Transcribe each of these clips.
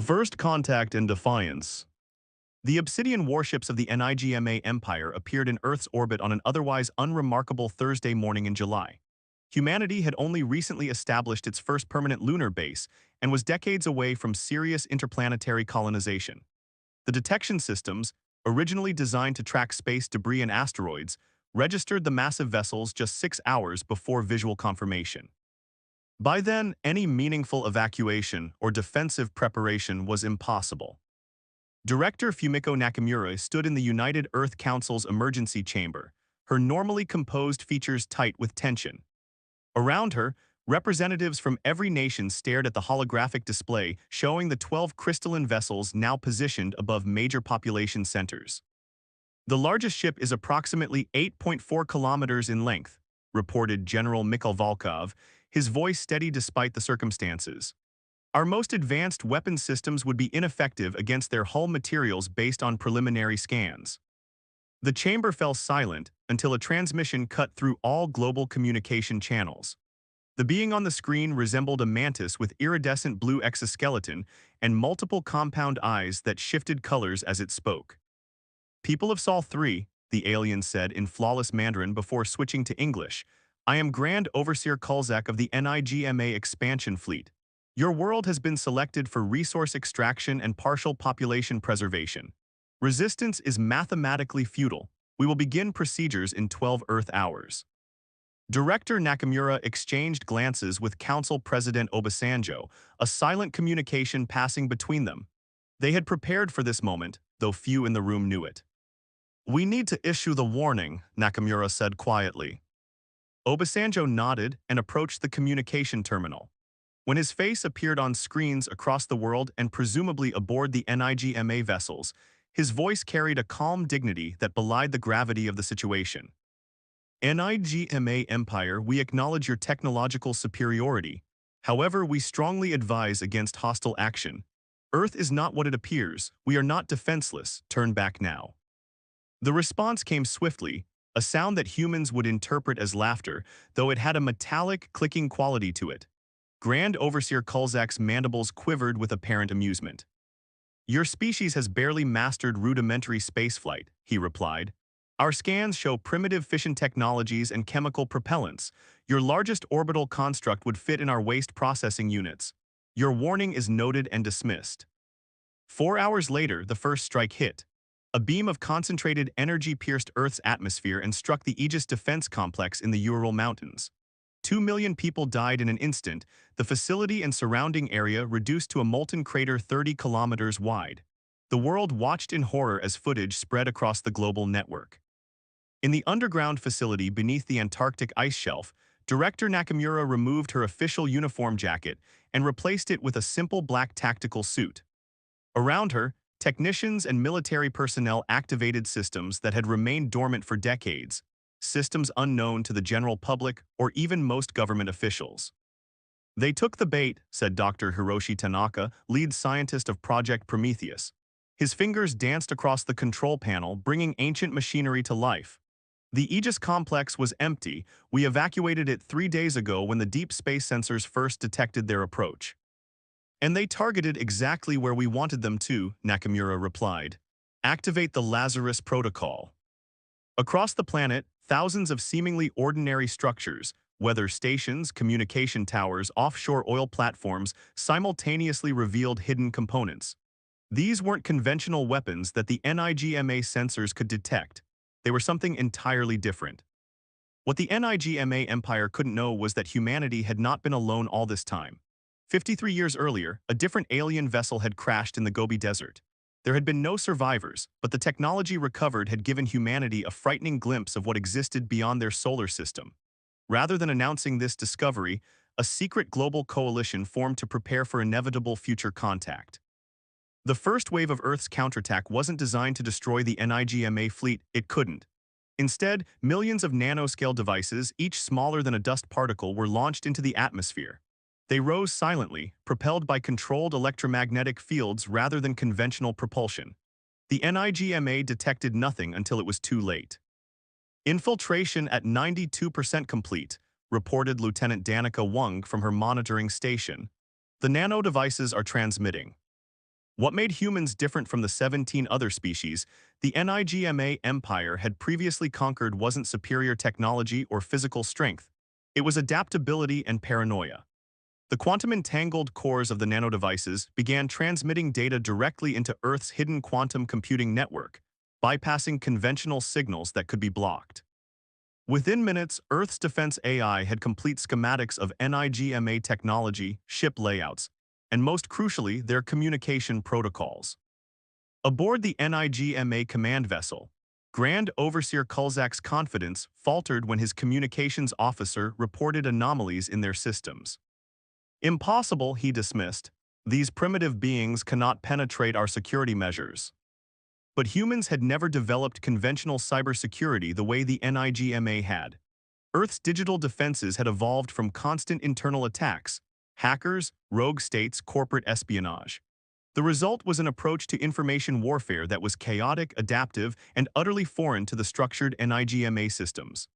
First contact and defiance. The Obsidian warships of the NIGMA Empire appeared in Earth's orbit on an otherwise unremarkable Thursday morning in July. Humanity had only recently established its first permanent lunar base and was decades away from serious interplanetary colonization. The detection systems, originally designed to track space debris and asteroids, registered the massive vessels just 6 hours before visual confirmation. By then, any meaningful evacuation or defensive preparation was impossible. Director Fumiko Nakamura stood in the United Earth Council's emergency chamber, her normally composed features tight with tension. Around her, representatives from every nation stared at the holographic display showing the 12 crystalline vessels now positioned above major population centers. The largest ship is approximately 8.4 kilometers in length, reported General Mikhail Volkov, his voice steady despite the circumstances. Our most advanced weapon systems would be ineffective against their hull materials based on preliminary scans. The chamber fell silent until a transmission cut through all global communication channels. The being on the screen resembled a mantis with iridescent blue exoskeleton and multiple compound eyes that shifted colors as it spoke. "People of Sol 3, the alien said in flawless Mandarin before switching to English, "I am Grand Overseer Kulzak of the NIGMA Expansion Fleet. Your world has been selected for resource extraction and partial population preservation. Resistance is mathematically futile. We will begin procedures in 12 Earth hours." Director Nakamura exchanged glances with Council President Obasanjo, a silent communication passing between them. They had prepared for this moment, though few in the room knew it. "We need to issue the warning," Nakamura said quietly. Obasanjo nodded and approached the communication terminal. When his face appeared on screens across the world and presumably aboard the NIGMA vessels, his voice carried a calm dignity that belied the gravity of the situation. "NIGMA Empire, we acknowledge your technological superiority. However, we strongly advise against hostile action. Earth is not what it appears. We are not defenseless. Turn back now." The response came swiftly, a sound that humans would interpret as laughter, though it had a metallic, clicking quality to it. Grand Overseer Kulzak's mandibles quivered with apparent amusement. "Your species has barely mastered rudimentary spaceflight," he replied. "Our scans show primitive fission technologies and chemical propellants. Your largest orbital construct would fit in our waste processing units. Your warning is noted and dismissed." 4 hours later, the first strike hit. A beam of concentrated energy pierced Earth's atmosphere and struck the Aegis Defense Complex in the Ural Mountains. 2 million people died in an instant, the facility and surrounding area reduced to a molten crater 30 kilometers wide. The world watched in horror as footage spread across the global network. In the underground facility beneath the Antarctic ice shelf, Director Nakamura removed her official uniform jacket and replaced it with a simple black tactical suit. Around her, technicians and military personnel activated systems that had remained dormant for decades, systems unknown to the general public or even most government officials. "They took the bait," said Dr. Hiroshi Tanaka, lead scientist of Project Prometheus. His fingers danced across the control panel, bringing ancient machinery to life. "The Aegis complex was empty. We evacuated it 3 days ago when the deep space sensors first detected their approach." "And they targeted exactly where we wanted them to," Nakamura replied. "Activate the Lazarus Protocol." Across the planet, thousands of seemingly ordinary structures, weather stations, communication towers, offshore oil platforms, simultaneously revealed hidden components. These weren't conventional weapons that the NIGMA sensors could detect. They were something entirely different. What the NIGMA Empire couldn't know was that humanity had not been alone all this time. 53 years earlier, a different alien vessel had crashed in the Gobi Desert. There had been no survivors, but the technology recovered had given humanity a frightening glimpse of what existed beyond their solar system. Rather than announcing this discovery, a secret global coalition formed to prepare for inevitable future contact. The first wave of Earth's counterattack wasn't designed to destroy the NIGMA fleet. It couldn't. Instead, millions of nanoscale devices, each smaller than a dust particle, were launched into the atmosphere. They rose silently, propelled by controlled electromagnetic fields rather than conventional propulsion. The NIGMA detected nothing until it was too late. "Infiltration at 92% complete," reported Lieutenant Danica Wang from her monitoring station. "The nano devices are transmitting." What made humans different from the 17 other species the NIGMA Empire had previously conquered wasn't superior technology or physical strength. It was adaptability and paranoia. The quantum-entangled cores of the nanodevices began transmitting data directly into Earth's hidden quantum computing network, bypassing conventional signals that could be blocked. Within minutes, Earth's defense AI had complete schematics of NIGMA technology, ship layouts, and most crucially, their communication protocols. Aboard the NIGMA command vessel, Grand Overseer Kulzak's confidence faltered when his communications officer reported anomalies in their systems. Impossible, he dismissed. These primitive beings cannot penetrate our security measures. But humans had never developed conventional cybersecurity the way the NIGMA had. Earth's digital defenses had evolved from constant internal attacks, hackers, rogue states, corporate espionage. The result was an approach to information warfare that was chaotic, adaptive, and utterly foreign to the structured NIGMA systems.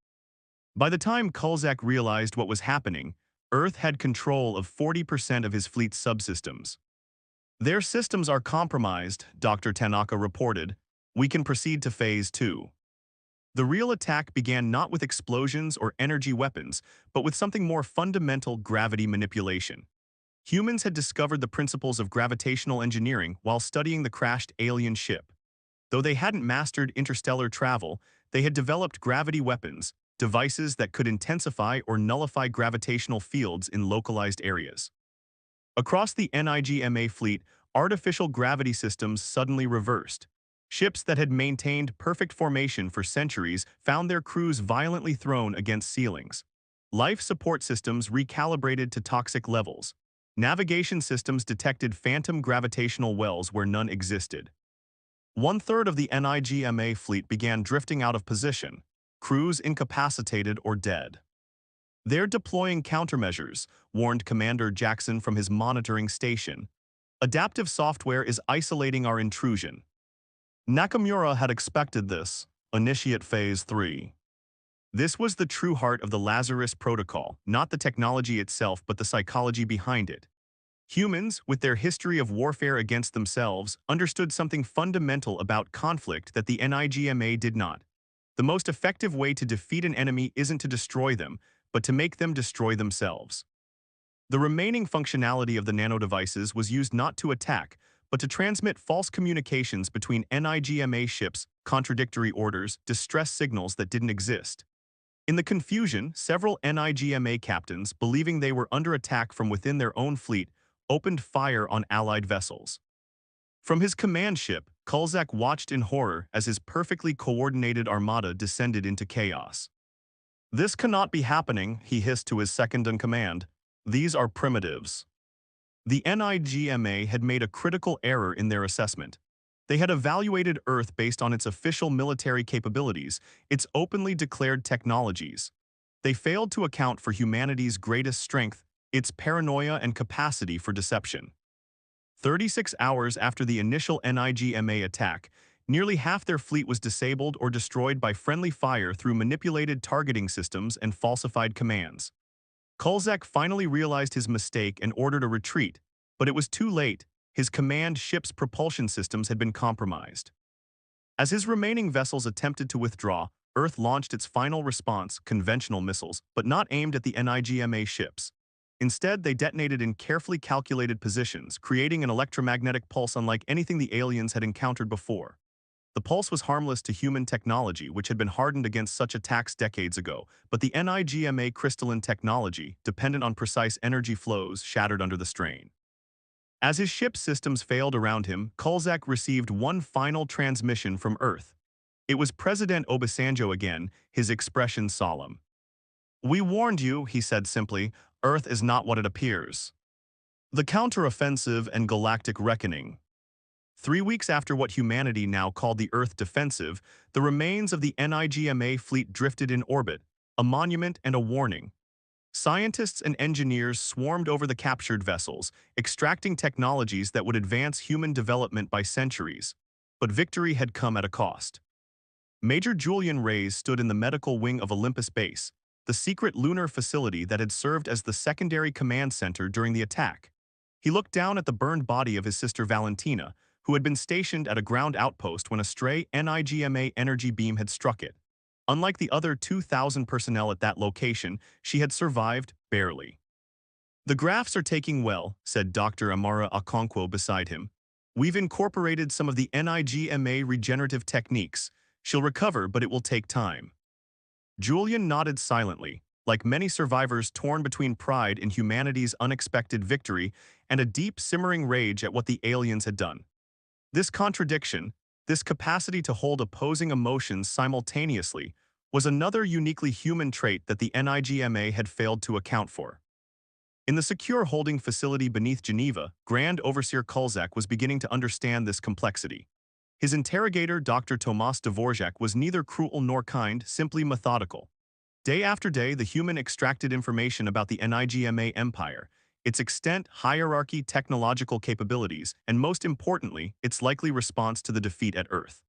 By the time Kulzak realized what was happening, Earth had control of 40% of his fleet's subsystems. Their systems are compromised, Dr. Tanaka reported. We can proceed to Phase 2. The real attack began not with explosions or energy weapons, but with something more fundamental: gravity manipulation. Humans had discovered the principles of gravitational engineering while studying the crashed alien ship. Though they hadn't mastered interstellar travel, they had developed gravity weapons, devices that could intensify or nullify gravitational fields in localized areas. Across the NIGMA fleet, artificial gravity systems suddenly reversed. Ships that had maintained perfect formation for centuries found their crews violently thrown against ceilings. Life support systems recalibrated to toxic levels. Navigation systems detected phantom gravitational wells where none existed. One-third of the NIGMA fleet began drifting out of position, crews incapacitated or dead. They're deploying countermeasures, warned Commander Jackson from his monitoring station. Adaptive software is isolating our intrusion. Nakamura had expected this. Initiate Phase 3. This was the true heart of the Lazarus Protocol, not the technology itself but the psychology behind it. Humans, with their history of warfare against themselves, understood something fundamental about conflict that the NIGMA did not. The most effective way to defeat an enemy isn't to destroy them, but to make them destroy themselves. The remaining functionality of the nanodevices was used not to attack, but to transmit false communications between NIGMA ships, contradictory orders, distress signals that didn't exist. In the confusion, several NIGMA captains, believing they were under attack from within their own fleet, opened fire on Allied vessels. From his command ship, Kulzak watched in horror as his perfectly coordinated armada descended into chaos. "This cannot be happening," he hissed to his second-in-command. "These are primitives." The NIGMA had made a critical error in their assessment. They had evaluated Earth based on its official military capabilities, its openly declared technologies. They failed to account for humanity's greatest strength, its paranoia and capacity for deception. 36 hours after the initial NIGMA attack, nearly half their fleet was disabled or destroyed by friendly fire through manipulated targeting systems and falsified commands. Kulzak finally realized his mistake and ordered a retreat, but it was too late. His command ship's propulsion systems had been compromised. As his remaining vessels attempted to withdraw, Earth launched its final response, conventional missiles, but not aimed at the NIGMA ships. Instead, they detonated in carefully calculated positions, creating an electromagnetic pulse unlike anything the aliens had encountered before. The pulse was harmless to human technology, which had been hardened against such attacks decades ago, but the NIGMA crystalline technology, dependent on precise energy flows, shattered under the strain. As his ship's systems failed around him, Kulzak received one final transmission from Earth. It was President Obasanjo again, his expression solemn. "We warned you," he said simply. "Earth is not what it appears." The counteroffensive and galactic reckoning. 3 weeks after what humanity now called the Earth defensive, the remains of the NIGMA fleet drifted in orbit, a monument and a warning. Scientists and engineers swarmed over the captured vessels, extracting technologies that would advance human development by centuries. But victory had come at a cost. Major Julian Reyes stood in the medical wing of Olympus Base, the secret lunar facility that had served as the secondary command center during the attack. He looked down at the burned body of his sister Valentina, who had been stationed at a ground outpost when a stray NIGMA energy beam had struck it. Unlike the other 2,000 personnel at that location, she had survived barely. "The graphs are taking well," said Dr. Amara Okonkwo beside him. "We've incorporated some of the NIGMA regenerative techniques. She'll recover, but it will take time." Julian nodded silently, like many survivors torn between pride in humanity's unexpected victory and a deep simmering rage at what the aliens had done. This contradiction, this capacity to hold opposing emotions simultaneously, was another uniquely human trait that the NIGMA had failed to account for. In the secure holding facility beneath Geneva, Grand Overseer Kulzak was beginning to understand this complexity. His interrogator, Dr. Tomas Dvorak, was neither cruel nor kind, simply methodical. Day after day, the human extracted information about the NIGMA Empire, its extent, hierarchy, technological capabilities, and most importantly, its likely response to the defeat at Earth.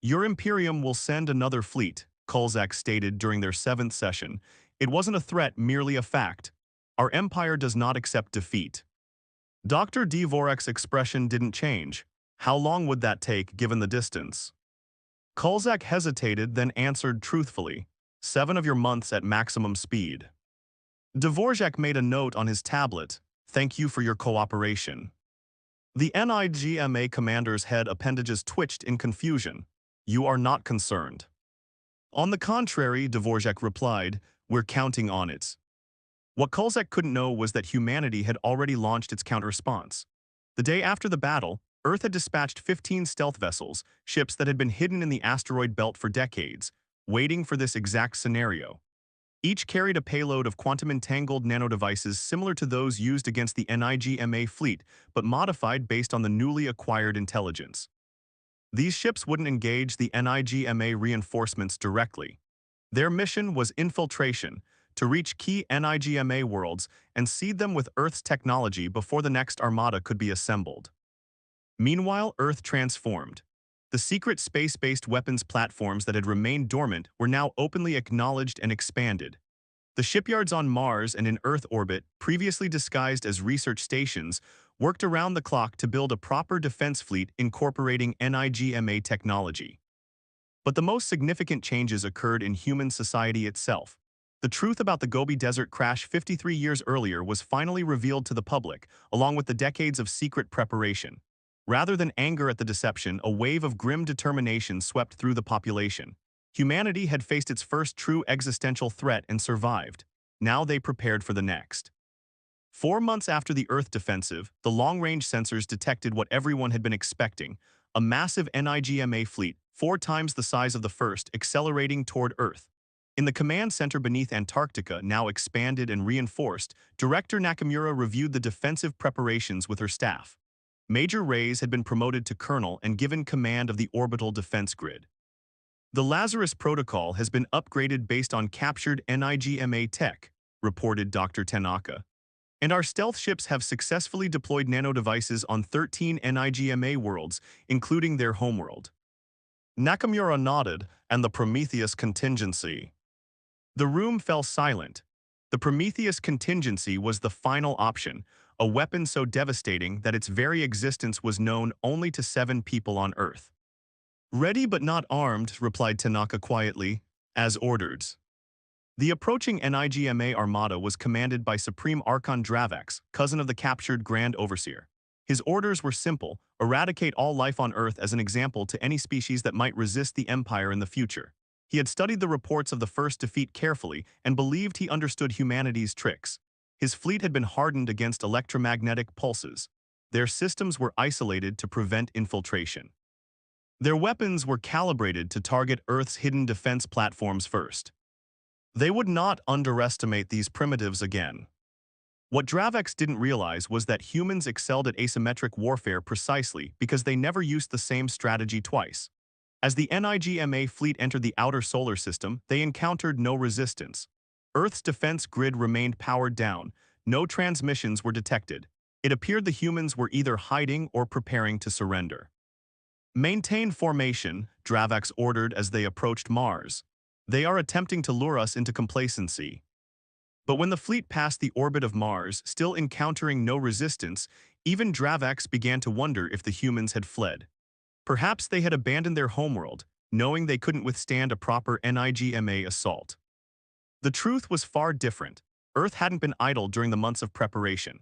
"Your Imperium will send another fleet," Kulzak stated during their 7th session. "It wasn't a threat, merely a fact. Our empire does not accept defeat." Dr. Dvorak's expression didn't change. How long would that take, given the distance? Kulzak hesitated, then answered truthfully, 7 of your months at maximum speed." Dvorak made a note on his tablet. "Thank you for your cooperation." The NIGMA commander's head appendages twitched in confusion. "You are not concerned." "On the contrary," Dvorak replied, "we're counting on it." What Kulzak couldn't know was that humanity had already launched its counter-response. The day after the battle, Earth had dispatched 15 stealth vessels, ships that had been hidden in the asteroid belt for decades, waiting for this exact scenario. Each carried a payload of quantum-entangled nanodevices similar to those used against the NIGMA fleet, but modified based on the newly acquired intelligence. These ships wouldn't engage the NIGMA reinforcements directly. Their mission was infiltration, to reach key NIGMA worlds and seed them with Earth's technology before the next armada could be assembled. Meanwhile, Earth transformed. The secret space-based weapons platforms that had remained dormant were now openly acknowledged and expanded. The shipyards on Mars and in Earth orbit, previously disguised as research stations, worked around the clock to build a proper defense fleet incorporating NIGMA technology. But the most significant changes occurred in human society itself. The truth about the Gobi Desert crash 53 years earlier was finally revealed to the public, along with the decades of secret preparation. Rather than anger at the deception, a wave of grim determination swept through the population. Humanity had faced its first true existential threat and survived. Now they prepared for the next. 4 months after the Earth defensive, the long-range sensors detected what everyone had been expecting: a massive NIGMA fleet, 4 times the size of the first, accelerating toward Earth. In the command center beneath Antarctica, now expanded and reinforced, Director Nakamura reviewed the defensive preparations with her staff. Major Reyes had been promoted to colonel and given command of the orbital defense grid. "The Lazarus Protocol has been upgraded based on captured NIGMA tech," reported Dr. Tanaka. "And our stealth ships have successfully deployed nanodevices on 13 NIGMA worlds, including their homeworld." Nakamura nodded. "And the Prometheus contingency." The room fell silent. The Prometheus contingency was the final option, a weapon so devastating that its very existence was known only to 7 people on Earth. "Ready but not armed," replied Tanaka quietly, "as ordered." The approaching NIGMA armada was commanded by Supreme Archon Dravax, cousin of the captured Grand Overseer. His orders were simple: eradicate all life on Earth as an example to any species that might resist the Empire in the future. He had studied the reports of the first defeat carefully and believed he understood humanity's tricks. His fleet had been hardened against electromagnetic pulses. Their systems were isolated to prevent infiltration. Their weapons were calibrated to target Earth's hidden defense platforms first. They would not underestimate these primitives again. What Dravax didn't realize was that humans excelled at asymmetric warfare precisely because they never used the same strategy twice. As the NIGMA fleet entered the outer solar system, they encountered no resistance. Earth's defense grid remained powered down. No transmissions were detected. It appeared the humans were either hiding or preparing to surrender. "Maintain formation," Dravax ordered as they approached Mars. "They are attempting to lure us into complacency." But when the fleet passed the orbit of Mars, still encountering no resistance, even Dravax began to wonder if the humans had fled. Perhaps they had abandoned their homeworld, knowing they couldn't withstand a proper NIGMA assault. The truth was far different. Earth hadn't been idle during the months of preparation.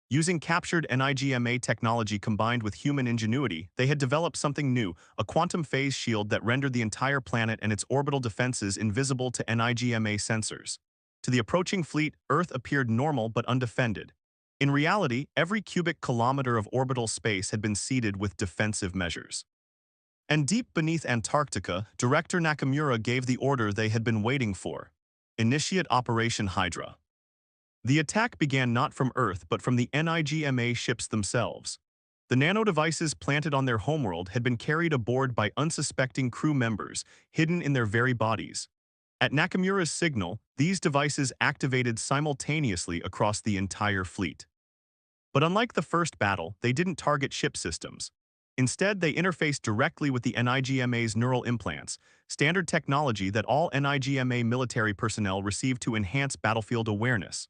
Using captured NIGMA technology combined with human ingenuity, they had developed something new, a quantum phase shield that rendered the entire planet and its orbital defenses invisible to NIGMA sensors. To the approaching fleet, Earth appeared normal but undefended. In reality, every cubic kilometer of orbital space had been seeded with defensive measures. And deep beneath Antarctica, Director Nakamura gave the order they had been waiting for. Initiate Operation Hydra. The attack began not from Earth but from the NIGMA ships themselves. The nano-devices planted on their homeworld had been carried aboard by unsuspecting crew members, hidden in their very bodies. At Nakamura's signal, these devices activated simultaneously across the entire fleet. But unlike the first battle, they didn't target ship systems. Instead, they interfaced directly with the NIGMA's neural implants, standard technology that all NIGMA military personnel receive to enhance battlefield awareness.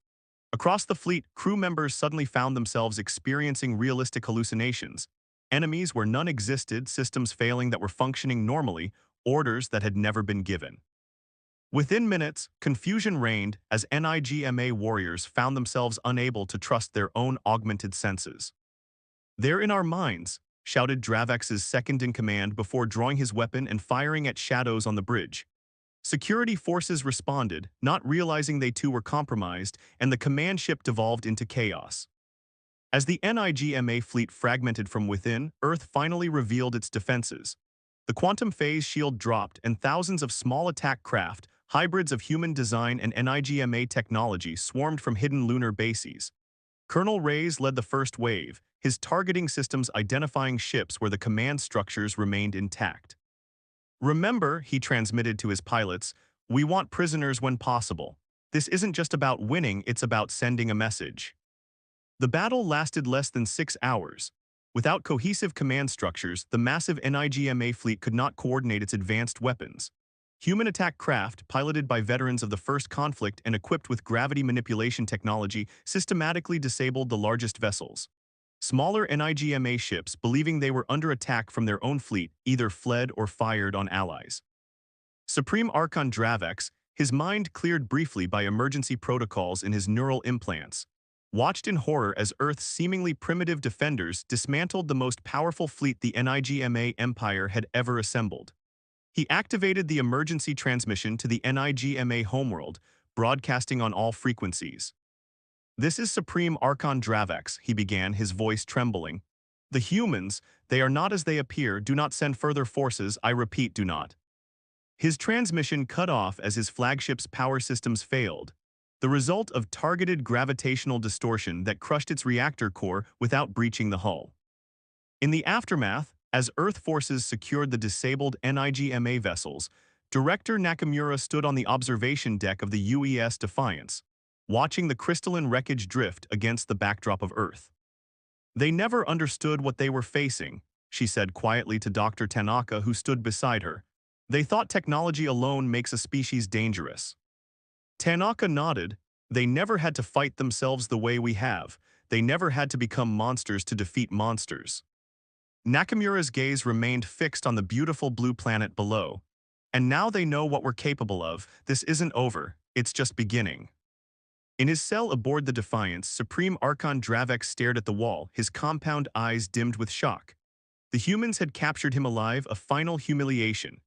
Across the fleet, crew members suddenly found themselves experiencing realistic hallucinations. Enemies where none existed, systems failing that were functioning normally, orders that had never been given. Within minutes, confusion reigned as NIGMA warriors found themselves unable to trust their own augmented senses. "They're in our minds," shouted Dravax's second-in-command before drawing his weapon and firing at shadows on the bridge. Security forces responded, not realizing they too were compromised, and the command ship devolved into chaos. As the NIGMA fleet fragmented from within, Earth finally revealed its defenses. The quantum phase shield dropped, and thousands of small attack craft, hybrids of human design and NIGMA technology, swarmed from hidden lunar bases. Colonel Reyes led the first wave, his targeting systems identifying ships where the command structures remained intact. "Remember," he transmitted to his pilots, "we want prisoners when possible. This isn't just about winning, it's about sending a message." The battle lasted less than 6 hours. Without cohesive command structures, the massive NIGMA fleet could not coordinate its advanced weapons. Human attack craft, piloted by veterans of the first conflict and equipped with gravity manipulation technology, systematically disabled the largest vessels. Smaller NIGMA ships, believing they were under attack from their own fleet, either fled or fired on allies. Supreme Archon Dravax, his mind cleared briefly by emergency protocols in his neural implants, watched in horror as Earth's seemingly primitive defenders dismantled the most powerful fleet the NIGMA Empire had ever assembled. He activated the emergency transmission to the NIGMA homeworld, broadcasting on all frequencies. "This is Supreme Archon Dravax," he began, his voice trembling. "The humans, they are not as they appear. Do not send further forces, I repeat, do not." His transmission cut off as his flagship's power systems failed, the result of targeted gravitational distortion that crushed its reactor core without breaching the hull. In the aftermath, as Earth forces secured the disabled NIGMA vessels, Director Nakamura stood on the observation deck of the UES Defiance, watching the crystalline wreckage drift against the backdrop of Earth. "They never understood what they were facing," she said quietly to Dr. Tanaka, who stood beside her. "They thought technology alone makes a species dangerous." Tanaka nodded. "They never had to fight themselves the way we have. They never had to become monsters to defeat monsters." Nakamura's gaze remained fixed on the beautiful blue planet below. "And now they know what we're capable of. This isn't over, it's just beginning." In his cell aboard the Defiance, Supreme Archon Dravax stared at the wall, his compound eyes dimmed with shock. The humans had captured him alive, a final humiliation.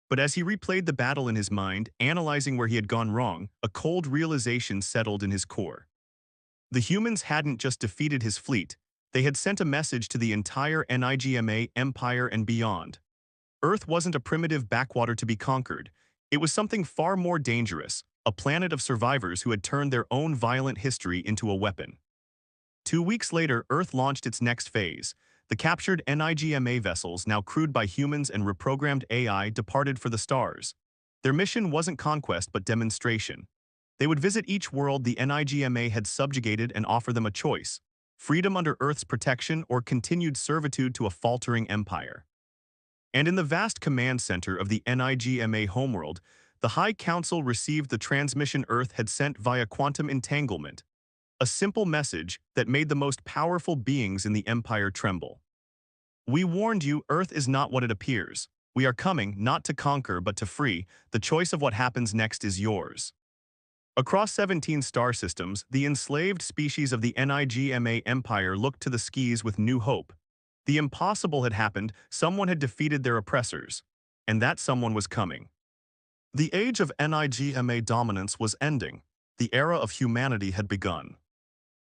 But as he replayed the battle in his mind, analyzing where he had gone wrong, a cold realization settled in his core. The humans hadn't just defeated his fleet, they had sent a message to the entire NIGMA Empire and beyond. Earth wasn't a primitive backwater to be conquered. It was something far more dangerous, a planet of survivors who had turned their own violent history into a weapon. 2 weeks later, Earth launched its next phase. The captured NIGMA vessels, now crewed by humans and reprogrammed AI, departed for the stars. Their mission wasn't conquest but demonstration. They would visit each world the NIGMA had subjugated and offer them a choice: freedom under Earth's protection or continued servitude to a faltering empire. And in the vast command center of the NIGMA homeworld, the High Council received the transmission Earth had sent via quantum entanglement, a simple message that made the most powerful beings in the Empire tremble. We warned you, Earth is not what it appears. We are coming, not to conquer but to free. The choice of what happens next is yours. Across 17 star systems, the enslaved species of the NIGMA Empire looked to the skies with new hope. The impossible had happened, someone had defeated their oppressors. And that someone was coming. The age of NIGMA dominance was ending. The era of humanity had begun.